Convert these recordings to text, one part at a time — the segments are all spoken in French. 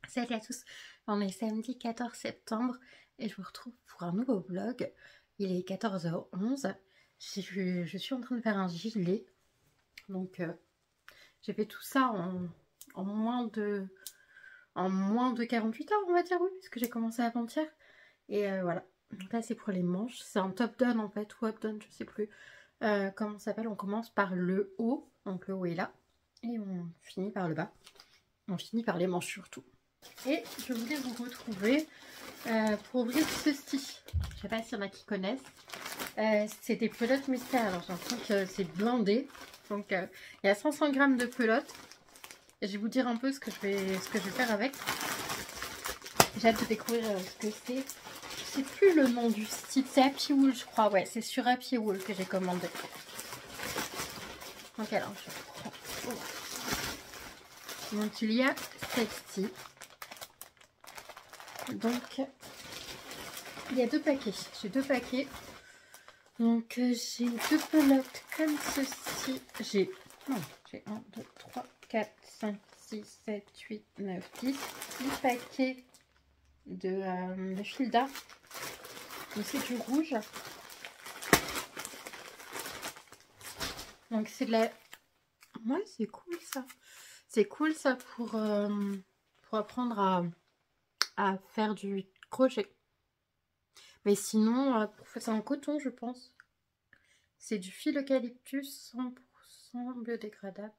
Salut à tous, on est samedi 14 septembre et je vous retrouve pour un nouveau vlog. Il est 14h11, je suis en train de faire un gilet, donc j'ai fait tout ça en moins de 48 heures on va dire, oui, parce que j'ai commencé avant-hier. Et voilà, donc là c'est pour les manches, c'est un top down en fait, ou up down, je sais plus comment ça s'appelle. On commence par le haut, donc le haut est là, et on finit par le bas, on finit par les manches surtout. Et je voulais vous retrouver pour ouvrir ceci. Je sais pas s'il y en a qui connaissent. C'est des pelotes mystères. Alors j'ai l'impression que c'est blindé. Donc il y a 500 grammes de pelotes. Et je vais vous dire un peu ce que je vais faire avec. J'ai hâte de découvrir ce que c'est. Je sais plus le nom du site. C'est Happy Wool, je crois. Ouais, c'est sur Happy Wool que j'ai commandé. Donc alors je prends. Oh. Donc il y a celle-ci. Donc il y a deux paquets. J'ai deux paquets. Donc j'ai deux pelotes comme ceci. J'ai 1, 2, 3, 4, 5, 6, 7, 8, 9, 10. 10 paquets de fil d'art. Donc c'est du rouge. Donc c'est de la... Ouais, c'est cool ça. C'est cool ça pour apprendre à faire du crochet. Mais sinon, c'est en coton je pense. C'est du fil eucalyptus 100% biodégradable.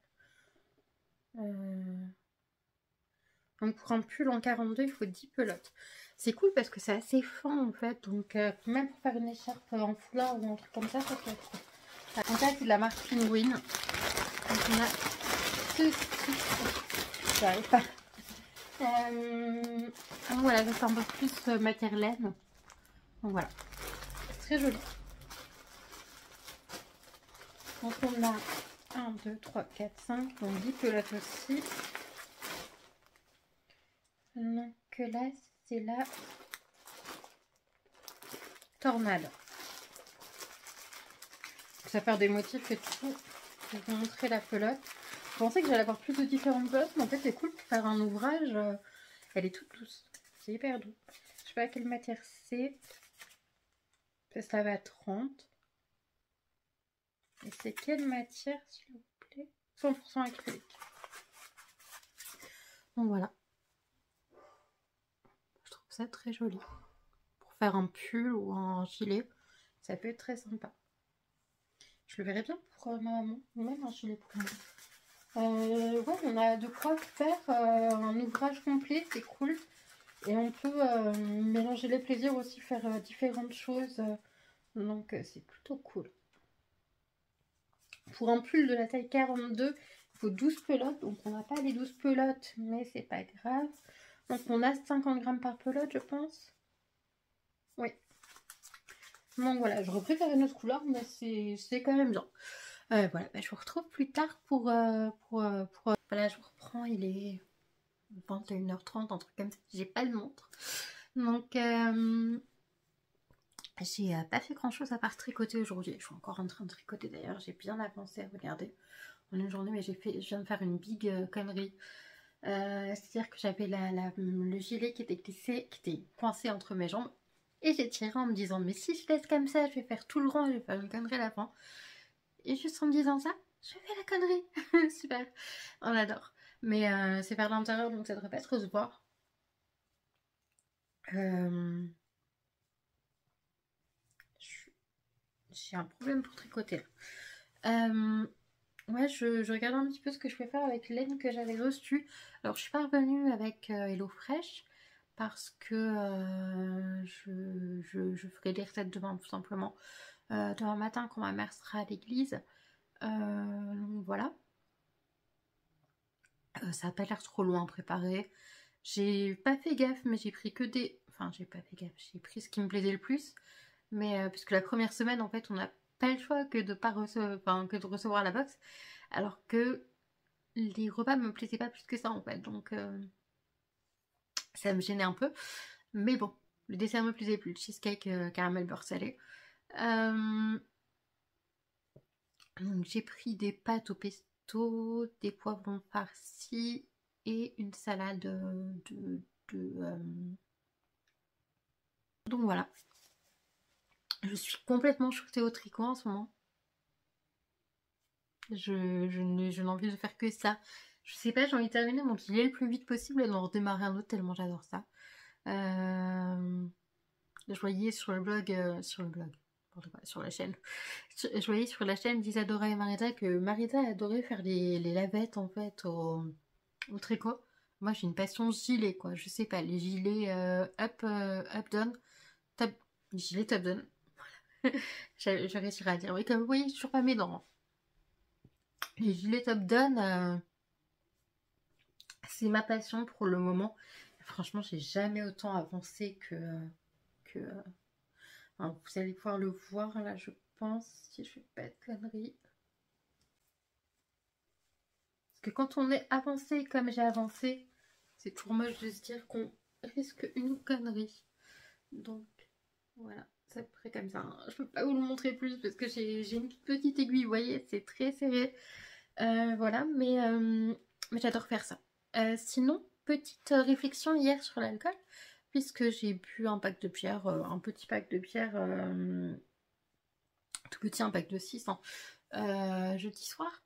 Donc pour un pull en 42, il faut 10 pelotes. C'est cool parce que c'est assez fin en fait. Donc même pour faire une écharpe en foulard ou un truc comme ça, ça peut être cool. En fait, c'est de la marque Penguin. Donc on a ceci. J'arrive pas. Donc voilà, c'est un peu plus matière laine. Donc voilà. Très joli. Donc on a 1, 2, 3, 4, 5. Donc 10 pelotes aussi. Donc là, c'est la tornade. Ça va faire des motifs et tout. Je vais vous montrer la pelote. Je pensais que j'allais avoir plus de différentes pelotes, mais en fait c'est cool pour faire un ouvrage. Elle est toute douce. C'est hyper doux. Je sais pas quelle matière c'est. Ça va à 30. Et c'est quelle matière s'il vous plaît? 100% acrylique. Donc voilà. Je trouve ça très joli. Pour faire un pull ou un gilet, ça peut être très sympa. Je le verrais bien pour ma maman, ou même un gilet pour moi. Ouais, on a de quoi faire un ouvrage complet, c'est cool. Et on peut mélanger les plaisirs aussi, faire différentes choses. Donc c'est plutôt cool. Pour un pull de la taille 42, il faut 12 pelotes. Donc on n'a pas les 12 pelotes, mais c'est pas grave. Donc on a 50 grammes par pelote, je pense. Oui. Donc voilà, je préfère une autre couleur, mais c'est quand même bien. Voilà, je vous retrouve plus tard pour... Voilà, je vous reprends, il est 21h30, un truc comme ça. J'ai pas le montre. Donc, j'ai pas fait grand chose à part tricoter aujourd'hui. Je suis encore en train de tricoter d'ailleurs. J'ai bien avancé, regardez. En une journée, mais je viens de faire une big connerie. C'est-à-dire que j'avais le gilet qui était glissé, qui était coincé entre mes jambes. Et j'ai tiré en me disant, mais si je laisse comme ça, je vais faire tout le rang, je vais faire une connerie à la fin. Et juste en me disant ça, je fais la connerie. Super, on adore. Mais c'est vers l'intérieur, donc ça devrait pas trop se voir. J'ai un problème pour tricoter là. Ouais, je regarde un petit peu ce que je peux faire avec l'aine que j'avais reçue. Alors, je suis pas revenue avec HelloFresh parce que je ferai les recettes demain, tout simplement. Demain matin, quand ma mère sera à l'église. Donc voilà. Ça n'a pas l'air trop loin à préparer. J'ai pas fait gaffe, mais j'ai pris que des... Enfin, j'ai pas fait gaffe, j'ai pris ce qui me plaisait le plus. Mais puisque la première semaine, en fait, on n'a pas le choix que de recevoir la box. Alors que les repas me plaisaient pas plus que ça, en fait. Donc, ça me gênait un peu. Mais bon, le dessert me plaisait plus. Le cheesecake caramel beurre salé. Donc, j'ai pris des pâtes au pesto, des poivrons farcis et une salade donc voilà. Je suis complètement shootée au tricot en ce moment. Je n'ai envie de faire que ça. Je sais pas, j'ai envie de terminer mon gilet le plus vite possible et d'en redémarrer un autre tellement j'adore ça. Je voyais sur le blog, sur la chaîne. Je voyais sur la chaîne d'Isadora et Marita que Marita adorait faire les lavettes en fait au tricot. Moi j'ai une passion gilet quoi, je sais pas, les gilets up down, top, gilet top down. Je réussirai à dire, oui comme vous voyez, toujours pas mes dents. Les gilets top down, c'est ma passion pour le moment. Franchement, j'ai jamais autant avancé que hein, vous allez pouvoir le voir là, je pense, si je fais pas de conneries. Parce que quand on est avancé comme j'ai avancé, c'est toujours moche de se dire qu'on risque une connerie. Donc, voilà, c'est à peu près comme ça. Hein. Je peux pas vous le montrer plus parce que j'ai une petite aiguille, vous voyez, c'est très serré. Voilà, mais j'adore faire ça. Sinon, petite réflexion hier sur l'alcool, puisque j'ai bu un pack de bière, un petit pack de bière, tout petit, un pack de 6 jeudi soir.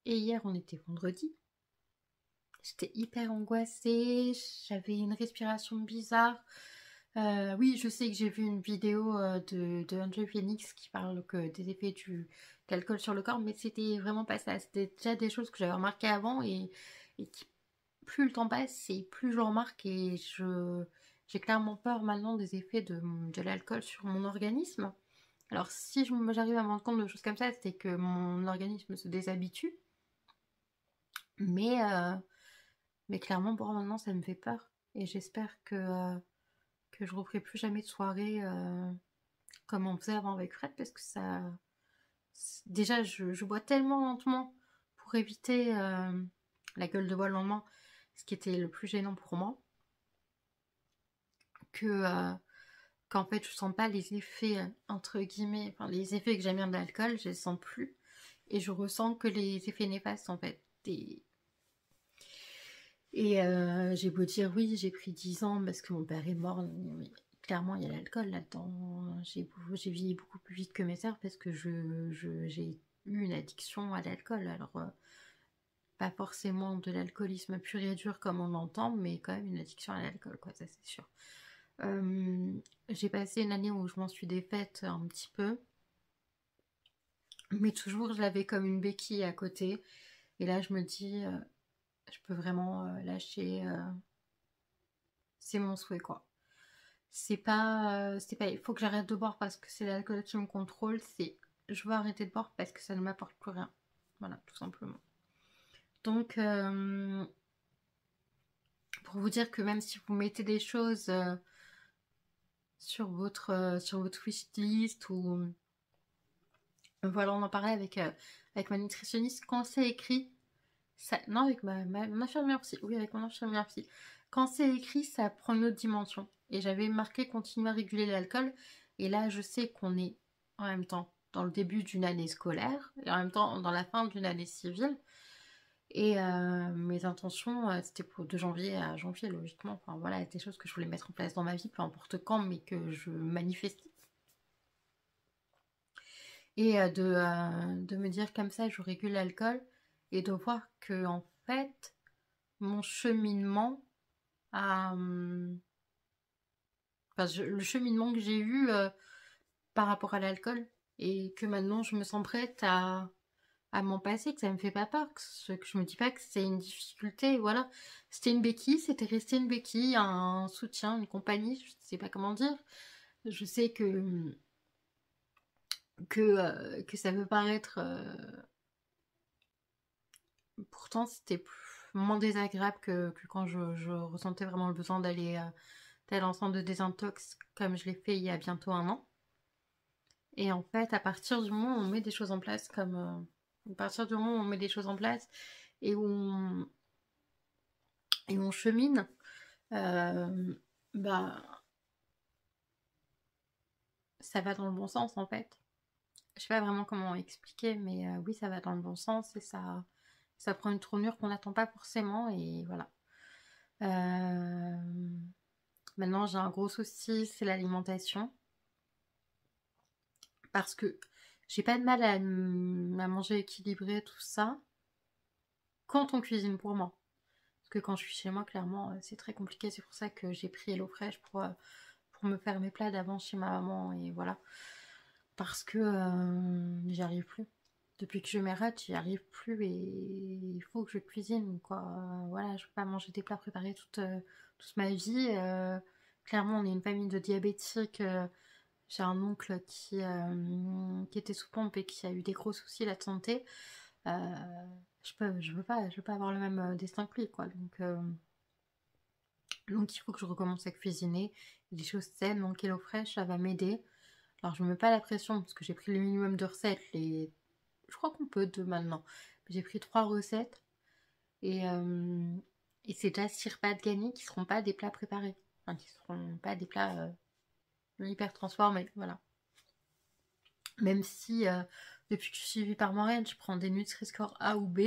Et hier, on était vendredi. J'étais hyper angoissée, j'avais une respiration bizarre. Oui, je sais que j'ai vu une vidéo de Andrew Phoenix qui parle des effets de l'alcool sur le corps, mais c'était vraiment pas ça. C'était déjà des choses que j'avais remarquées avant et qui, plus le temps passe et plus je le remarque et j'ai clairement peur maintenant des effets de l'alcool sur mon organisme. Alors si j'arrive à me rendre compte de choses comme ça, c'est que mon organisme se déshabitue. Mais clairement, pour maintenant, ça me fait peur. Et j'espère que je ne referai plus jamais de soirée comme on faisait avant avec Fred, parce que ça... Déjà, je bois tellement lentement pour éviter la gueule de bois le lendemain, ce qui était le plus gênant pour moi, qu'en fait, je sens pas les effets, entre guillemets, enfin, les effets que j'aime bien de l'alcool, je les sens plus. Et je ressens que les effets néfastes, en fait. Et j'ai beau dire oui, j'ai pris 10 ans parce que mon père est mort, mais clairement il y a l'alcool là-dedans. J'ai vieilli beaucoup plus vite que mes sœurs parce que j'ai eu une addiction à l'alcool. Alors, pas forcément de l'alcoolisme pur et dur comme on l'entend, mais quand même une addiction à l'alcool, quoi, ça c'est sûr. J'ai passé une année où je m'en suis défaite un petit peu, mais toujours je l'avais comme une béquille à côté. Et là je me dis, je peux vraiment lâcher. C'est mon souhait, quoi. Il faut que j'arrête de boire parce que c'est l'alcool qui me contrôle. C'est, je veux arrêter de boire parce que ça ne m'apporte plus rien. Voilà, tout simplement. Donc, pour vous dire que même si vous mettez des choses sur votre wishlist ou voilà, on en parlait avec ma nutritionniste quand c'est écrit. Ça, non, avec mon infirmière psy. Oui, avec mon infirmière psy. Quand c'est écrit, ça prend une autre dimension. Et j'avais marqué continuer à réguler l'alcool. Et là, je sais qu'on est en même temps dans le début d'une année scolaire et en même temps dans la fin d'une année civile. Et mes intentions, c'était de janvier à janvier, logiquement. Enfin voilà, des choses que je voulais mettre en place dans ma vie, peu importe quand, mais que je manifestais. Et de me dire comme ça, je régule l'alcool et de voir que en fait, mon cheminement le cheminement que j'ai eu par rapport à l'alcool et que maintenant je me sens prête à m'en passer, que ça me fait pas peur, que je me dis pas que c'est une difficulté, voilà. C'était une béquille, c'était resté une béquille, un soutien, une compagnie, je sais pas comment dire. Je sais que ça peut paraître... pourtant, c'était moins désagréable que quand je ressentais vraiment le besoin d'aller en centre de désintox comme je l'ai fait il y a bientôt 1 an. Et en fait, à partir du moment où on met des choses en place à partir du moment où on met des choses en place et où on chemine, bah ça va dans le bon sens en fait. Je sais pas vraiment comment expliquer, mais oui, ça va dans le bon sens et ça prend une tournure qu'on n'attend pas forcément et voilà. Maintenant j'ai un gros souci, c'est l'alimentation. Parce que j'ai pas de mal à manger équilibré, tout ça, quand on cuisine pour moi. Parce que quand je suis chez moi, clairement, c'est très compliqué. C'est pour ça que j'ai pris HelloFresh pour me faire mes plats d'avant chez ma maman. Et voilà. Parce que j'y arrive plus. Depuis que je m'arrête, j'y arrive plus. Et il faut que je cuisine, quoi. Voilà, je peux pas manger des plats préparés toute ma vie. Clairement, on est une famille de diabétiques. J'ai un oncle qui était sous pompe et qui a eu des gros soucis de santé. Je veux pas avoir le même destin que lui, quoi. Donc il faut que je recommence à cuisiner des choses saines. Donc HelloFresh, ça va m'aider. Alors je me mets pas la pression parce que j'ai pris le minimum de recettes. Je crois qu'on peut deux maintenant. J'ai pris 3 recettes et, euh, et c'est déjà 6 repas de gagnés qui seront pas des plats préparés. Enfin, qui seront pas des plats hyper transformés. Voilà. Même si depuis que je suis suivie par Maureen, je prends des Nutri-Score A ou B.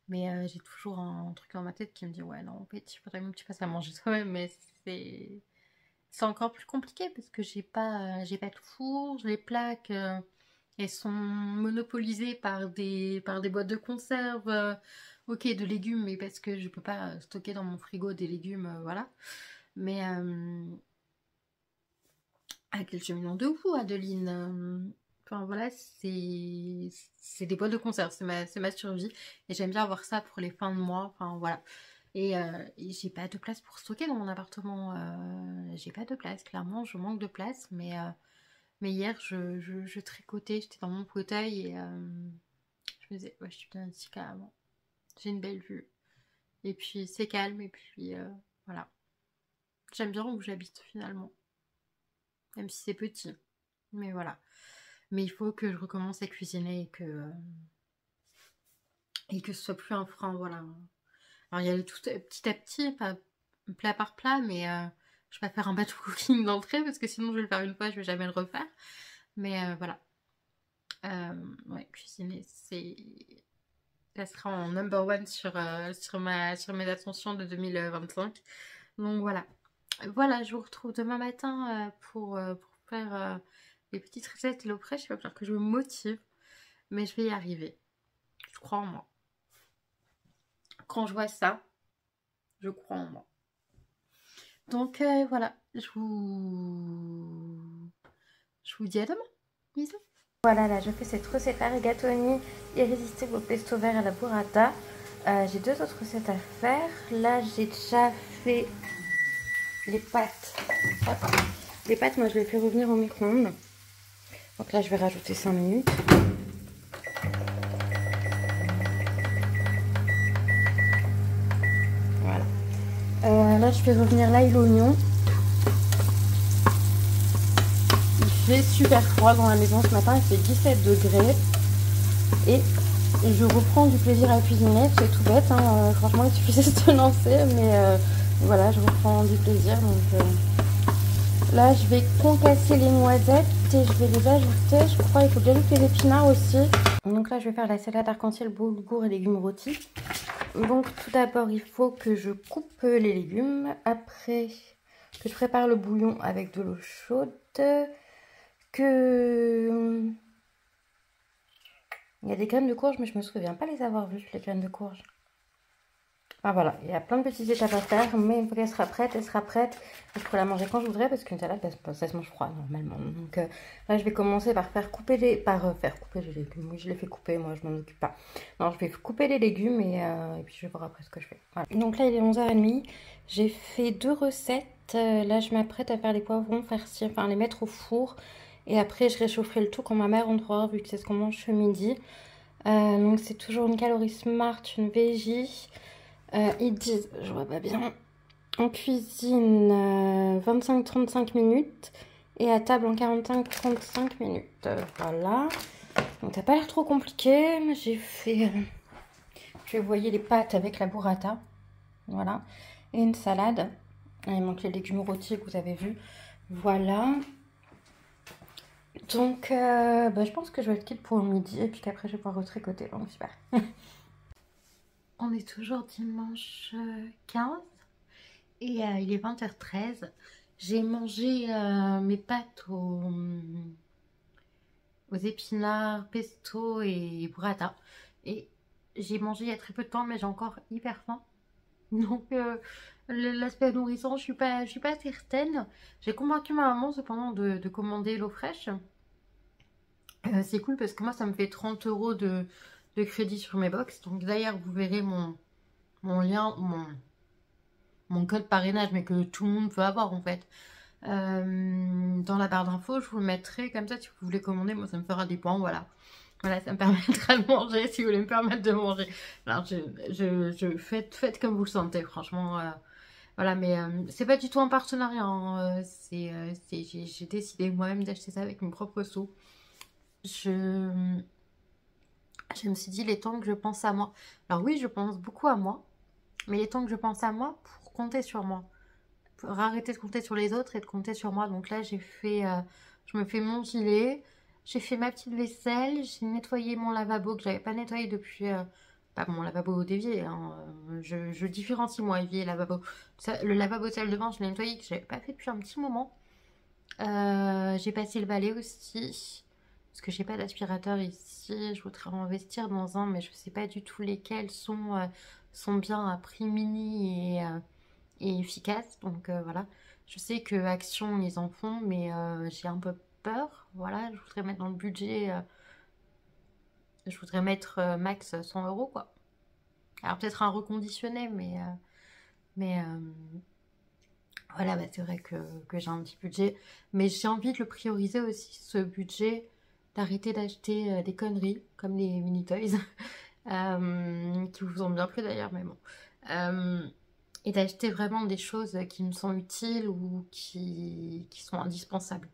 Mais j'ai toujours un truc dans ma tête qui me dit ouais non en fait il faudrait même que tu fasses à manger toi-même, mais c'est encore plus compliqué parce que j'ai pas de four, les plaques elles sont monopolisées par des boîtes de conserve, ok de légumes mais parce que je peux pas stocker dans mon frigo des légumes, voilà. Mais à quel cheminement de vous Adeline, enfin voilà, c'est des boîtes de conserve, c'est ma survie. Et j'aime bien avoir ça pour les fins de mois, enfin voilà. Et j'ai pas de place pour stocker dans mon appartement. J'ai pas de place, clairement, je manque de place. Mais hier, je tricotais, j'étais dans mon fauteuil et je me disais, ouais, je suis bien ici carrément. J'ai une belle vue. Et puis c'est calme, et puis voilà. J'aime bien où j'habite finalement, même si c'est petit. Mais voilà. Mais il faut que je recommence à cuisiner et que ce soit plus un frein, voilà. Alors il y a le tout petit à petit, pas plat par plat, mais je vais pas faire un batch cooking d'entrée parce que sinon je vais le faire une fois, je vais jamais le refaire. Mais voilà. Ouais, cuisiner, ça sera en number one sur mes attentions de 2025. Donc voilà. Voilà, je vous retrouve demain matin pour faire les petites recettes et l'eau fraîche. Il va falloir que je me motive, mais je vais y arriver. Je crois en moi. Quand je vois ça, je crois en moi. Donc voilà, je vous dis à demain. Bisous. Voilà, là je fais cette recette à rigatoni irrésistible au pesto vert et à la burrata. J'ai 2 autres recettes à faire. Là j'ai déjà fait les pâtes. Hop. Les pâtes, moi je les fais revenir au micro-ondes. Donc là je vais rajouter 5 minutes. Voilà. Là je fais revenir l'ail et l'oignon. Il fait super froid dans la maison ce matin, il fait 17 degrés. Et je reprends du plaisir à cuisiner, c'est tout bête, hein. Franchement il suffisait de se lancer, mais voilà, je reprends du plaisir. Donc là je vais concasser les noisettes et je vais les ajouter, je crois qu'il faut bien ajouter les épinards aussi. Donc là je vais faire la salade arc-en-ciel, boulgour et légumes rôtis. Donc tout d'abord il faut que je coupe les légumes, après que je prépare le bouillon avec de l'eau chaude, que... Il y a des graines de courge, mais je me souviens pas les avoir vues, les graines de courge. Enfin voilà, il y a plein de petites étapes à faire, mais une fois qu'elle sera prête, elle sera prête. Je pourrai la manger quand je voudrais, parce qu'une salade, ça se mange froid normalement. Donc là, je vais commencer par faire couper les légumes. Oui, je les fais couper, moi je m'en occupe pas. Non, je vais couper les légumes et puis je vais voir après ce que je fais. Voilà. Donc là, il est 11h30. J'ai fait 2 recettes. Là, je m'apprête à faire les poivrons farcis, enfin les mettre au four. Et après, je réchaufferai le tout quand ma mère rentrera, vu que c'est ce qu'on mange ce midi. Donc c'est toujours une calorie smart, une veggie. Ils disent, je vois pas bien, on cuisine 25-35 minutes et à table en 45-35 minutes. Voilà. Donc ça n'a pas l'air trop compliqué, mais j'ai fait, je vais voyer les pâtes avec la burrata. Voilà. Et une salade. Il manque les légumes rôtis que vous avez vu. Voilà. Donc je pense que je vais être quitte pour le midi et puis qu'après je vais pouvoir retricoter. Donc super. On est toujours dimanche 15 et il est 20h13. J'ai mangé mes pâtes aux épinards, pesto et burrata. Et j'ai mangé il y a très peu de temps, mais j'ai encore hyper faim. Donc l'aspect nourrissant, je suis pas certaine. J'ai convaincu ma maman cependant de commander l'eau fraîche. C'est cool parce que moi ça me fait 30 euros de crédit sur mes box. Donc d'ailleurs vous verrez mon lien, mon code parrainage, mais que tout le monde peut avoir en fait. Dans la barre d'infos, je vous le mettrai comme ça si vous voulez commander. Moi ça me fera des points, voilà. Voilà, ça me permettra de manger si vous voulez me permettre de manger. Alors faites comme vous le sentez, franchement. Voilà, mais c'est pas du tout un partenariat, hein. J'ai décidé moi-même d'acheter ça avec mes propres sous. Je me suis dit, il est temps que je pense à moi. Alors oui, je pense beaucoup à moi, mais il est temps que je pense à moi pour compter sur moi. Pour arrêter de compter sur les autres et de compter sur moi. Donc là, je me fais mon gilet, j'ai fait ma petite vaisselle, j'ai nettoyé mon lavabo que j'avais pas nettoyé depuis... pas mon lavabo d'évier, hein. Je différencie moi, évier et lavabo. Le lavabo de salle de bain, je l'ai nettoyé que j'avais pas fait depuis un petit moment. J'ai passé le balai aussi. Parce que j'ai pas d'aspirateur ici. Je voudrais en investir dans un, mais je sais pas du tout lesquels sont bien à prix mini et efficaces. Donc voilà. Je sais que Action, ils en font, mais j'ai un peu peur. Voilà, je voudrais mettre dans le budget. Je voudrais mettre max 100 euros, quoi. Alors peut-être un reconditionné, mais voilà, bah, c'est vrai que j'ai un petit budget. Mais j'ai envie de le prioriser aussi, ce budget, d'arrêter d'acheter des conneries, comme les mini toys, qui vous ont bien plu d'ailleurs, mais bon. Et d'acheter vraiment des choses qui me sont utiles ou qui sont indispensables.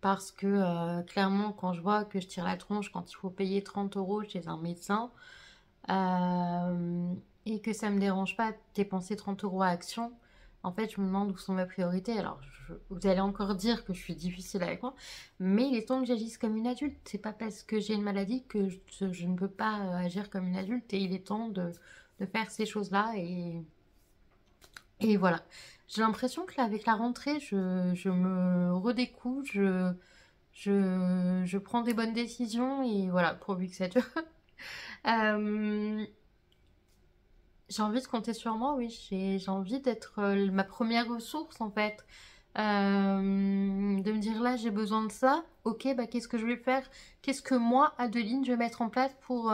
Parce que clairement, quand je vois que je tire la tronche quand il faut payer 30 euros chez un médecin, et que ça me dérange pas de dépenser 30 euros à Action, en fait, je me demande où sont mes priorités. Alors, vous allez encore dire que je suis difficile avec moi, mais il est temps que j'agisse comme une adulte. C'est pas parce que j'ai une maladie que je ne peux pas agir comme une adulte, et il est temps de faire ces choses-là. Et voilà. J'ai l'impression que là, avec la rentrée, je me redécouvre, je prends des bonnes décisions, et voilà, pourvu que ça dure. Euh, j'ai envie de compter sur moi, oui. J'ai envie d'être ma première ressource, en fait. De me dire, là, j'ai besoin de ça. Ok, bah, qu'est-ce que je vais faire? Qu'est-ce que moi, Adeline, je vais mettre en place pour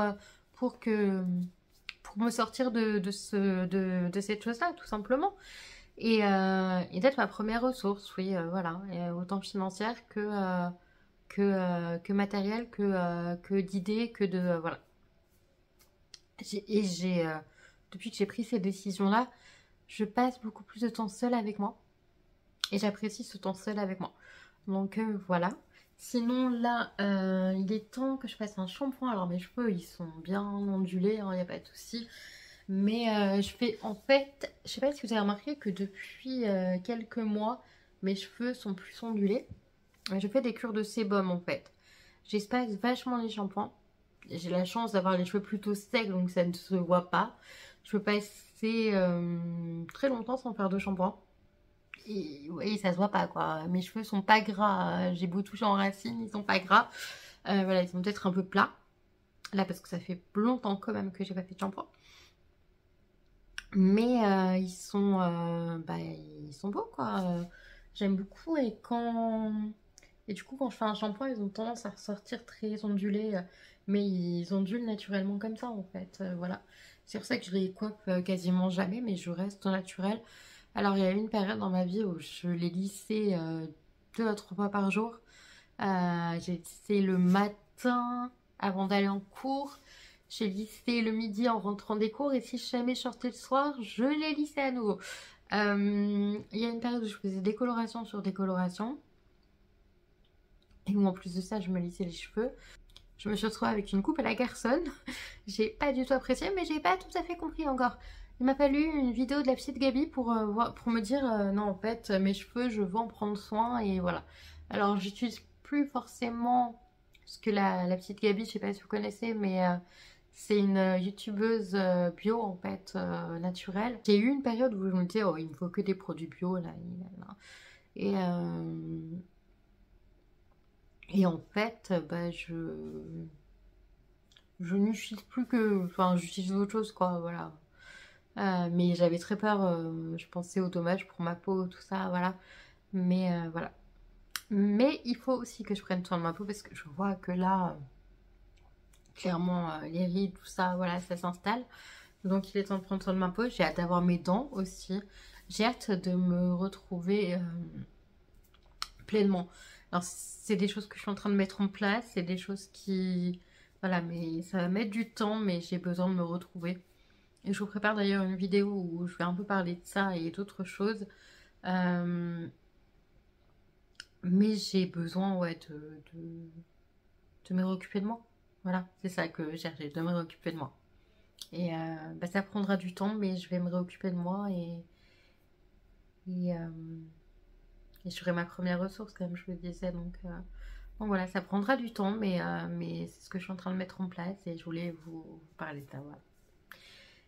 que, pour me sortir de cette chose-là, tout simplement. Et d'être ma première ressource, oui, voilà. Et, autant financière que matérielle, que d'idées, que de... voilà. Depuis que j'ai pris ces décisions-là, je passe beaucoup plus de temps seule avec moi. Et j'apprécie ce temps seul avec moi. Donc voilà. Sinon là, il est temps que je fasse un shampoing. Alors mes cheveux, ils sont bien ondulés, il n'y a pas de souci. Mais je fais en fait, je sais pas si vous avez remarqué que depuis quelques mois, mes cheveux sont plus ondulés. Je fais des cures de sébum en fait. J'espace vachement les shampoings. J'ai la chance d'avoir les cheveux plutôt secs, donc ça ne se voit pas. Je peux passer très longtemps sans faire de shampoing. Et oui, ça se voit pas quoi. Mes cheveux sont pas gras. J'ai beau toucher en racine, ils sont pas gras. Voilà, ils sont peut-être un peu plats. Là, parce que ça fait longtemps quand même que j'ai pas fait de shampoing. Mais ils sont beaux quoi. J'aime beaucoup, et du coup quand je fais un shampoing, ils ont tendance à ressortir très ondulés, mais ils ondulent naturellement comme ça en fait. Voilà. C'est pour ça que je les coiffe quasiment jamais, mais je reste naturelle. Alors il y a eu une période dans ma vie où je les lissais 2 à 3 fois par jour. J'ai lissé le matin avant d'aller en cours. J'ai lissé le midi en rentrant des cours, et si jamais je sortais le soir, je les lissais à nouveau. Il y a une période où je faisais décoloration sur décoloration, et où en plus de ça, je me lissais les cheveux. Je me suis retrouvée avec une coupe à la garçonne. J'ai pas du tout apprécié, mais j'ai pas tout à fait compris encore. Il m'a fallu une vidéo de la petite Gabi pour me dire non, en fait, mes cheveux, je veux en prendre soin, et voilà. Alors, j'utilise plus forcément ce que la petite Gabi, je sais pas si vous connaissez, mais C'est une youtubeuse bio en fait, naturelle. J'ai eu une période où je me disais, oh, il me faut que des produits bio là. Et, euh, et en fait, bah, je n'utilise plus que. Enfin, j'utilise autre chose quoi, voilà. Mais j'avais très peur, je pensais aux dommages pour ma peau, tout ça, voilà. Mais voilà. Mais il faut aussi que je prenne soin de ma peau parce que je vois que là, clairement, les rides, tout ça, voilà, ça s'installe. Donc il est temps de prendre soin de ma peau. J'ai hâte d'avoir mes dents aussi. J'ai hâte de me retrouver pleinement. Alors c'est des choses que je suis en train de mettre en place. C'est des choses qui... Voilà, mais ça va mettre du temps, mais j'ai besoin de me retrouver. Et je vous prépare d'ailleurs une vidéo où je vais un peu parler de ça et d'autres choses. Euh, Mais j'ai besoin, ouais, de me réoccuper de moi. Voilà, c'est ça que je cherche, de me réoccuper de moi. Et bah, ça prendra du temps, mais je vais me réoccuper de moi et, euh, et je serai ma première ressource, comme je le disais. Donc voilà, ça prendra du temps, mais c'est ce que je suis en train de mettre en place et je voulais vous parler de ça. Voilà.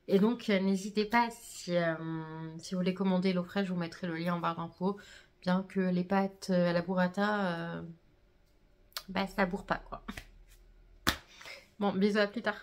Et donc, n'hésitez pas, si vous voulez commander l'eau fraîche, je vous mettrai le lien en barre d'infos. Bien que les pâtes à la burrata, bah ça bourre pas quoi. Bon, bisous, à plus tard.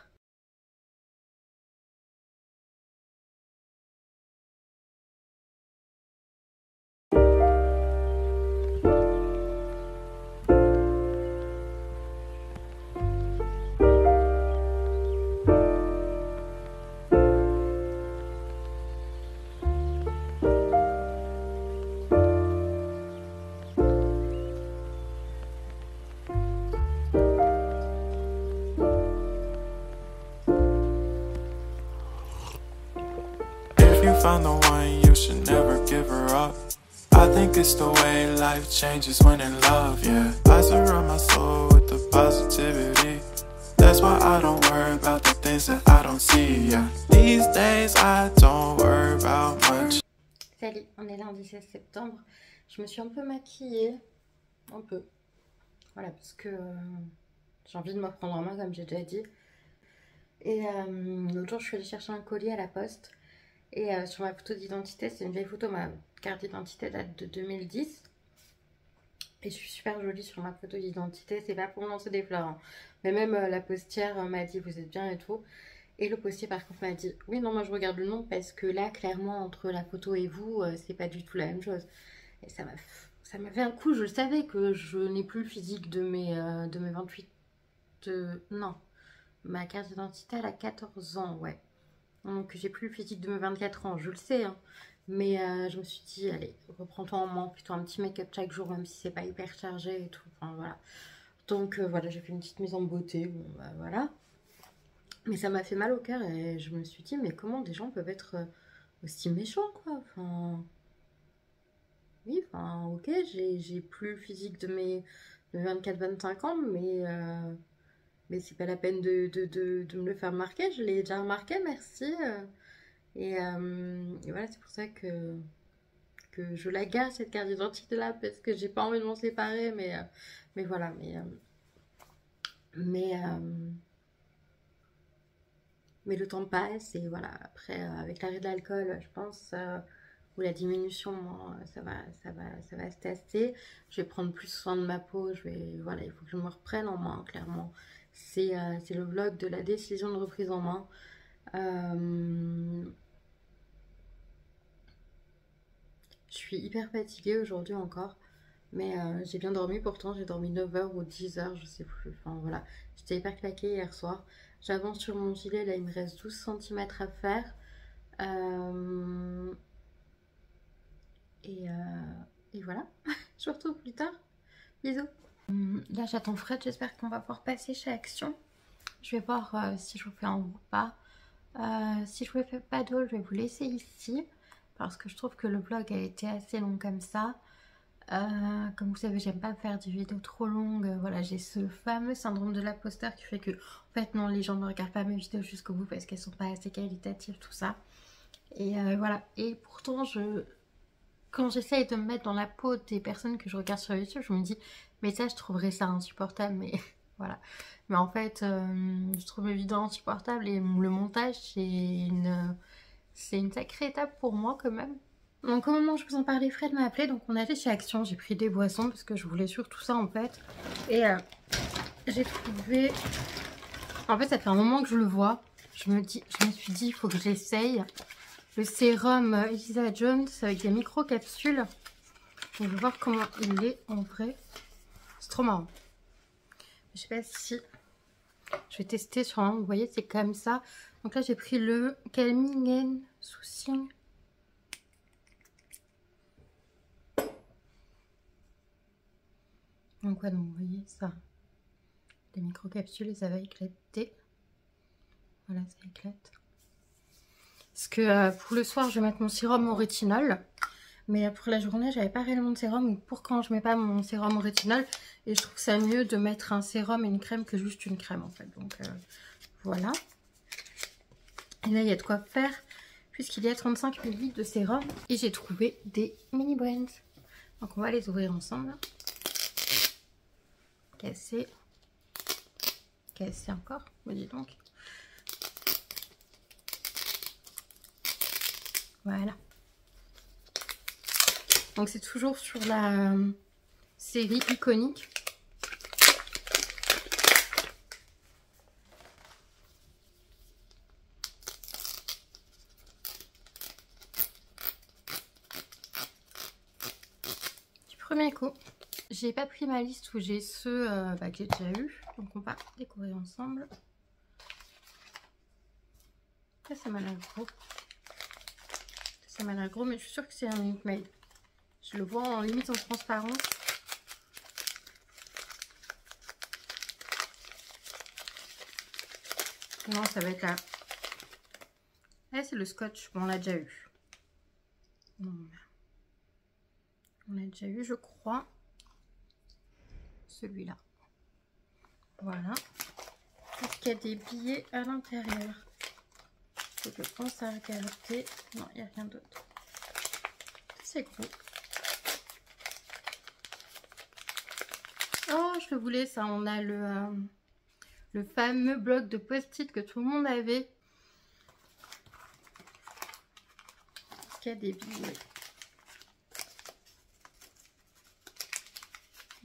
If you found the one, you should never give her up. I think it's the way life changes when in love, yeah. I surround my soul with the positivity. That's why I don't worry about the things that I don't see, yeah. These days I don't worry about much. Salut, on est lundi 16 septembre. Je me suis un peu maquillée. Un peu. Voilà, parce que j'ai envie de me reprendre en main, comme j'ai déjà dit. Et l'autre jour, je suis allée chercher un colis à la poste. Et sur ma photo d'identité, c'est une vieille photo. Ma carte d'identité date de 2010. Et je suis super jolie sur ma photo d'identité. C'est pas pour lancer des fleurs, hein. Mais même la postière m'a dit vous êtes bien et tout. Et le postier par contre m'a dit oui, non, moi je regarde le nom parce que là, clairement, entre la photo et vous, c'est pas du tout la même chose. Et ça m'a fait un coup. Je le savais que je n'ai plus le physique de mes 28. Non, ma carte d'identité elle a 14 ans, ouais. Donc j'ai plus le physique de mes 24 ans, je le sais, hein. Mais je me suis dit, allez, reprends-toi en main, plutôt un petit make-up chaque jour, même si c'est pas hyper chargé et tout. Enfin voilà. Donc voilà, j'ai fait une petite mise en beauté, bon bah voilà. Mais ça m'a fait mal au cœur et je me suis dit, mais comment des gens peuvent être aussi méchants, quoi. Enfin, oui, enfin, ok, j'ai plus le physique de mes 24-25 ans, mais c'est pas la peine de me le faire remarquer, je l'ai déjà remarqué, merci. Et voilà, c'est pour ça que je la garde, cette carte d'identité là, parce que j'ai pas envie de m'en séparer, mais voilà, mais, euh, mais le temps passe, et voilà, après, avec l'arrêt de l'alcool, je pense, ou la diminution, ça va se tasser. Je vais prendre plus soin de ma peau, voilà, il faut que je me reprenne en main, clairement. C'est le vlog de la décision de reprise en main. Je suis hyper fatiguée aujourd'hui encore, mais j'ai bien dormi pourtant, j'ai dormi 9 heures ou 10 heures, je sais plus. Enfin voilà, j'étais hyper claquée hier soir. J'avance sur mon gilet, là il me reste 12 cm à faire. Euh, et, euh, et voilà, je vous retrouve plus tard. Bisous. Là j'attends Fred, j'espère qu'on va pouvoir passer chez Action. Je vais voir si je vous fais un ou pas. Si je vous fais pas d'eau, je vais vous laisser ici. Parce que je trouve que le vlog a été assez long comme ça. Comme vous savez, j'aime pas faire des vidéos trop longues. Voilà, j'ai ce fameux syndrome de l'imposteur qui fait que, en fait, non, les gens ne regardent pas mes vidéos jusqu'au bout parce qu'elles sont pas assez qualitatives, tout ça. Et voilà. Et pourtant, quand j'essaye de me mettre dans la peau des personnes que je regarde sur YouTube, je me dis, mais ça, je trouverais ça insupportable. Mais voilà. Mais en fait, je trouve mes vidéos insupportables et le montage, c'est une sacrée étape pour moi quand même. Donc au moment où je vous en parlais, Fred m'a appelé, donc on est allé chez Action, j'ai pris des boissons parce que je voulais surtout ça en fait. Et j'ai trouvé... En fait ça fait un moment que je le vois, je me suis dit il faut que j'essaye. Le sérum Elisa Jones avec des micro-capsules. On va voir comment il est en vrai. C'est trop marrant. Je sais pas si... Je vais tester sur un, vous voyez c'est comme ça. Donc là j'ai pris le Calming Soothing. Donc ouais, donc vous voyez ça, les micro-capsules et ça va éclater. Voilà, ça éclate. Parce que pour le soir, je vais mettre mon sérum au rétinol. Mais pour la journée, j'avais pas réellement de sérum. Ou pour quand je mets pas mon sérum au rétinol. Et je trouve ça mieux de mettre un sérum et une crème que juste une crème en fait. Donc voilà. Et là, il y a de quoi faire. Puisqu'il y a 35 ml de sérum. Et j'ai trouvé des mini brands. Donc on va les ouvrir ensemble. Casser encore, me dis donc. Voilà. Donc c'est toujours sur la série iconique. Du premier coup. J'ai pas pris ma liste où j'ai ceux que j'ai déjà eu, donc on va découvrir ensemble. Ça m'a l'air gros. Ça m'a l'air gros, mais je suis sûre que c'est un Minute Maid. Je le vois en limite en transparence. Non, ça va être là. Là, c'est le scotch. Bon, on l'a déjà eu. On l'a déjà eu, je crois. Celui-là. Voilà. Est-ce qu'il y a des billets à l'intérieur? Je pense à regarder. Non, il n'y a rien d'autre. C'est gros. Oh, je le voulais ça. On a le fameux bloc de post-it que tout le monde avait. Est-ce qu'il y a des billets?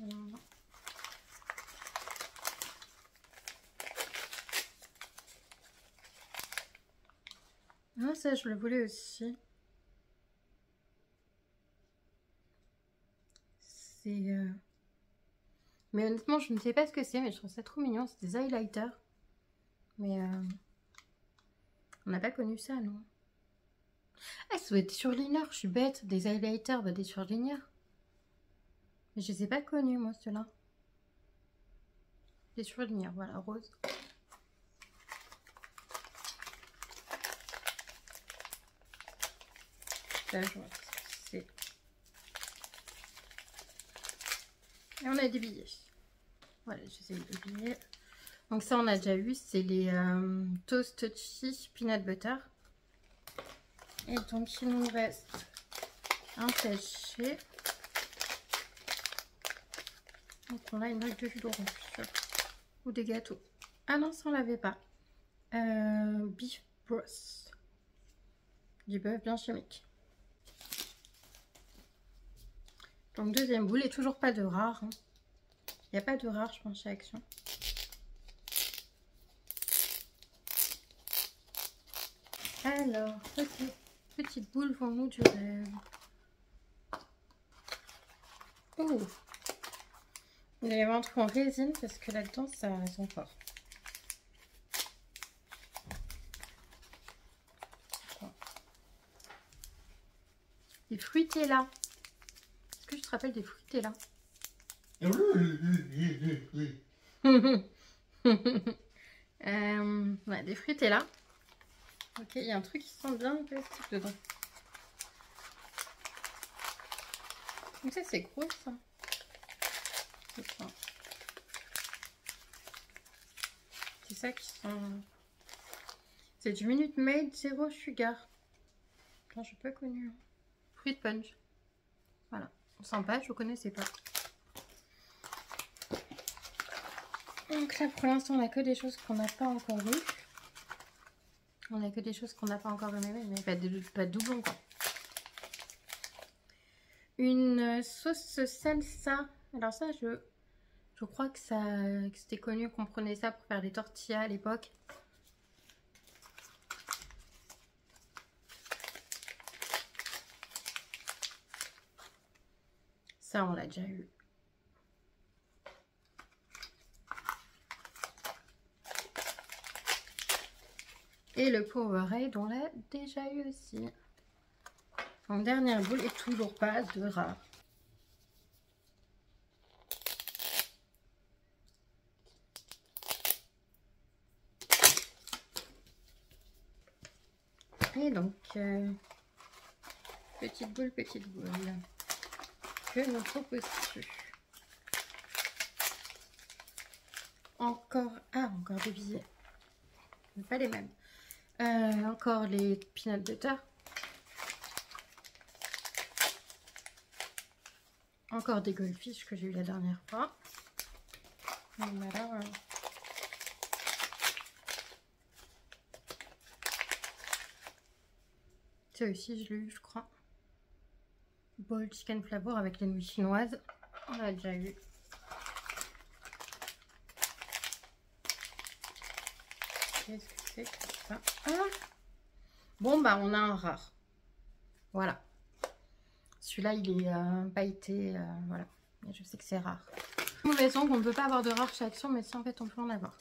Non. Ah, ça, je le voulais aussi. C'est... Mais honnêtement, je ne sais pas ce que c'est, mais je trouve ça trop mignon. C'est des highlighters. Mais on n'a pas connu ça, non? Ah, ça doit être des surliners. Je suis bête. Des highlighters, bah, des surliners. Mais je les ai pas connus, moi, ceux-là. Des surliners, voilà, rose. Là, je vois ce que c'est. Et on a des billets. Voilà, j'essaie des billets. Donc ça, on a déjà eu. C'est les Toast Cheese Peanut Butter. Et donc, il nous reste un sachet. Donc, on a une brique de jus d'orange. Ou des gâteaux. Ah non, ça, on l'avait pas. Beef broth. Du bœuf bien chimique. Donc deuxième boule, et toujours pas de rare. Hein. Il n'y a pas de rare, je pense, chez Action. Alors, ok. Petite boule, vend-nous du rêve. Oh, il va y avoir un truc en résine parce que là-dedans, ça sent fort. Des fruités-là. Est-ce que je te rappelle des fruités-là? Ouais, des fruités-là. Ok, il y a un truc qui sent bien le plastique dedans. Donc ça, c'est gros, ça. C'est ça qui sent... C'est du Minute Maid Zero Sugar. Non, je n'ai pas connu. Fruit punch. Voilà. Sympa, je ne connaissais pas. Donc là pour l'instant on a que des choses qu'on n'a pas encore eues. On a que des choses qu'on n'a pas encore aimées, mais pas de doublons quoi. Une sauce salsa. Alors ça je crois que c'était connu qu'on prenait ça pour faire des tortillas à l'époque. Ça on l'a déjà eu. Et le Powerade, on l'a déjà eu aussi. En dernière boule et toujours pas de rare. Et donc, petite boule. Que nous proposes-tu? Encore des billets. Mais pas les mêmes. Encore les peanut butter. Encore des goldfish que j'ai eu la dernière fois. Donc voilà. Ça aussi, je l'ai eu, je crois. Bowl chicken flavor avec les nouilles chinoises. On l'a déjà eu. Qu'est-ce que c'est que ça? Bon, bah, on a un rare. Voilà. Celui-là, il est pailleté. Voilà. Mais je sais que c'est rare. Mauvaise ongle, on ne peut pas avoir de rare chez Action, mais si en fait, on peut en avoir.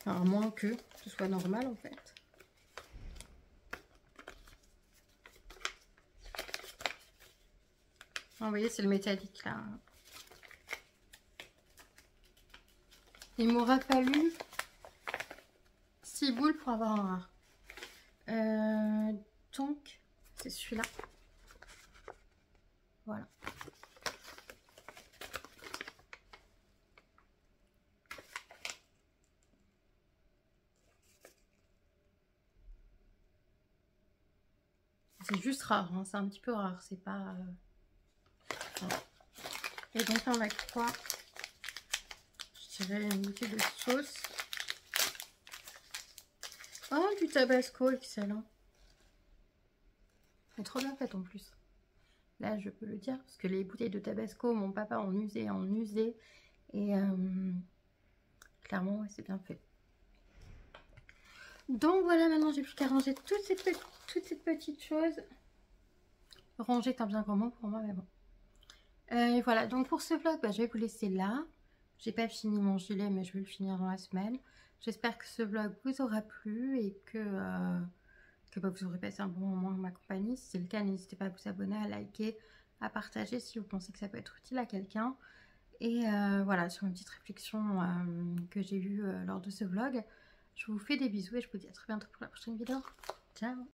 Enfin, à moins que ce soit normal, en fait. Vous voyez, c'est le métallique là. Il m'aura fallu 6 boules pour avoir un rare. Donc, c'est celui-là. Voilà. C'est juste rare, hein. C'est un petit peu rare, c'est pas... Voilà. Et donc là on a quoi? Je dirais une bouteille de sauce. Oh, du tabasco, excellent. C'est trop bien fait en plus. Là je peux le dire parce que les bouteilles de tabasco, mon papa en usait. Et clairement ouais, c'est bien fait. Donc voilà, maintenant j'ai plus qu'à ranger toutes ces petites choses. Ranger est un bien grand mot pour moi, mais bon. Et voilà, donc pour ce vlog, bah, je vais vous laisser là. J'ai pas fini mon gilet, mais je vais le finir dans la semaine. J'espère que ce vlog vous aura plu et que bah, vous aurez passé un bon moment en ma compagnie. Si c'est le cas, n'hésitez pas à vous abonner, à liker, à partager si vous pensez que ça peut être utile à quelqu'un. Et voilà, sur une petite réflexion que j'ai eue lors de ce vlog. Je vous fais des bisous et je vous dis à très bientôt pour la prochaine vidéo. Ciao!